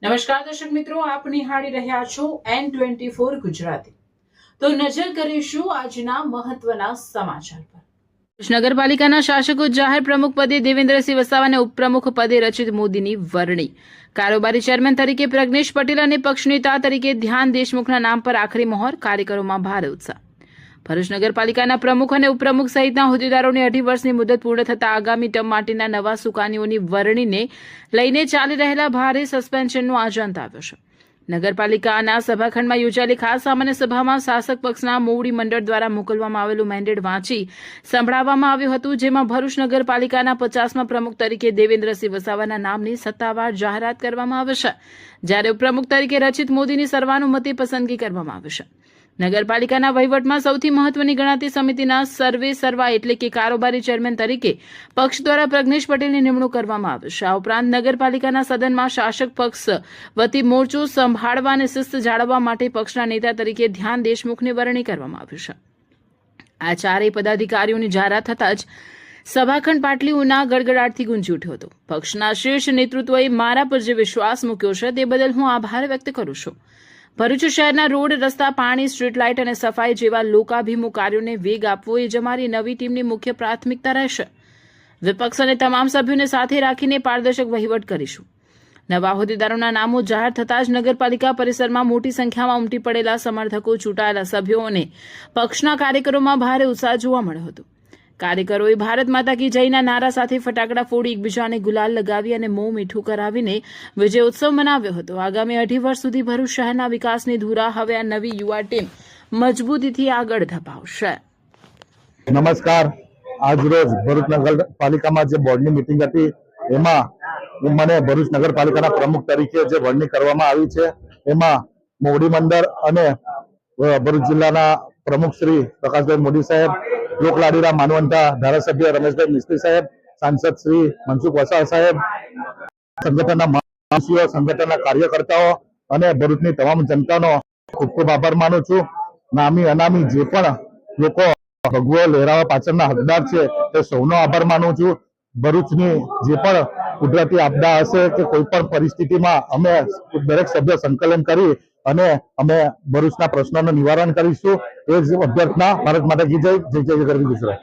નમસ્કાર દર્શક મિત્રો, આપ નિહાળી રહ્યા છો N24 ગુજરાતી। તો નજર કરીશું આજના મહત્વના સમાચાર પર। નગરપાલિકાના શાસકો જાહેર પ્રમુખ પદે દેવેન્દ્રસિંહ વસાવા અને ઉપપ્રમુખ પદે રચિત મોદીની વરણી। કારોબારી ચેરમેન તરીકે પ્રજ્ઞેશ પટેલ અને પક્ષ નેતા તરીકે ધ્યાન દેશમુખના નામ પર આખરી મહોર। કાર્યકરોમાં ભારે ઉત્સાહ। ભરૂચ નગરપાલિકાના પ્રમુખ અને ઉપપ્રમુખ સહિતના હોદ્દેદારોની 2.5 વર્ષની મુદત પૂર્ણ થતા આગામી ટર્મ માટેના નવા સુકાનીઓની વરણીને લઈને ચાલી રહેલા ભારે સસ્પેન્શનનો આજે અંત આવ્યો છે। નગરપાલિકાના સભાખંડમાં યોજાયેલી ખાસ સામાન્ય સભામાં શાસક પક્ષના મોવડી મંડળ દ્વારા મોકલવામાં આવેલું મેન્ડેટ વાંચી સંભળાવવામાં આવ્યું હતું, જેમાં ભરૂચ નગરપાલિકાના 50મા પ્રમુખ તરીકે દેવેન્દ્રસિંહ વસાવાના નામની સત્તાવાર જાહેરાત કરવામાં આવી છે, જ્યારે ઉપપ્રમુખ તરીકે રચિત મોદીની સર્વાનુમતે પસંદગી કરવામાં આવી છે। નગરપાલિકાના વહીવટમાં સૌથી મહત્વની ગણાતી સમિતિના સર્વે સર્વા એટલે કે કારોબારી ચેરમેન તરીકે પક્ષ દ્વારા પ્રજ્ઞેશ પટેલની નિમણૂક કરવામાં આવી છે। આ ઉપરાંત નગરપાલિકાના સદનમાં શાસક પક્ષ વતી મોરચો સંભાળવા અને શિસ્ત જાળવવા માટે પક્ષના નેતા તરીકે ધ્યાન દેશમુખની વરણી કરવામાં આવી છે। આ ચારેય પદાધિકારીઓની જાહેરાત થતાં જ સભાખંડ પાટલીઓના ગડગડાટથી ગુંજી ઉઠ્યો હતો। પક્ષના શીર્ષ નેતૃત્વએ મારા પર જે વિશ્વાસ મૂક્યો છે તે બદલ હું આભાર વ્યક્ત કરું છું। ભરૂચ શહેરના રોડ, રસ્તા, પાણી, સ્ટ્રીટ લાઇટ અને સફાઈ જેવા લોકાભિમુખ કાર્યોને વેગ આપવો એ જ અમારી નવી ટીમની મુખ્ય પ્રાથમિકતા રહેશે। વિપક્ષ અને તમામ સભ્યોને સાથે રાખીને પારદર્શક વહીવટ કરીશું। નવા હોદ્દેદારોના નામો જાહેર થતાં જ નગરપાલિકા પરિસરમાં મોટી સંખ્યામાં ઉમટી પડેલા સમર્થકો, ચૂંટાયેલા સભ્યો અને પક્ષના કાર્યકરોમાં ભારે ઉત્સાહ જોવા મળ્યો હતો। કાર્યકરોએ ભારત માતા કી જયના નારા સાથે ફટાકડા ફોડી એકબીજાને ગુલાલ લગાવી અને મોં મીઠું કરાવીને વિજય ઉત્સવ મનાવ્યો હતો। આગામી 2.5 વર્ષ સુધી ભરૂચ શહેરના વિકાસની ધુરા હવે આ નવી યુવા ટીમ મજબૂતીથી આગળ ધપાવશે। નમસ્કાર। આજરોજ ભરૂચ નગરપાલિકામાં જે બોર્ડની મીટિંગ હતી એમાં મને ભરૂચ નગરપાલિકાના પ્રમુખ તરીકે જે વરણી કરવામાં આવી છે એમાં મોવડી મંડળ અને ભરૂચ જિલ્લાના પ્રમુખ શ્રી પ્રકાશભાઈ મોદી સાહેબ, લોકલાડીલા માનવંતા ધારાસભ્ય રમેશભાઈ મિસ્ત્રી સાહેબ, સાંસદ શ્રી મનસુખ વસાવા સાહેબ, સંગઠનના મહાસચિવો, સંગઠનના કાર્યકર્તાઓ અને ભરૂચની તમામ જનતાનો ખૂબ ખૂબ આભાર માનું છું। નામી અનામી જે પણ લોકો ભગવો લહેરાવા પાછળના હકદાર છે તે સૌનો આભાર માનું છું। ભરૂચની જે પણ કુદરતી આપદા હશે કે કોઈ પણ પરિસ્થિતિમાં અમે દરેક સભ્ય સંકલન કરી અને અમે ભરૂચના પ્રશ્નોનું નિવારણ કરીશું। એ જ અભ્યર્થના। ભારત માતા કી જય, જય જય ગરવી ગુજરાત।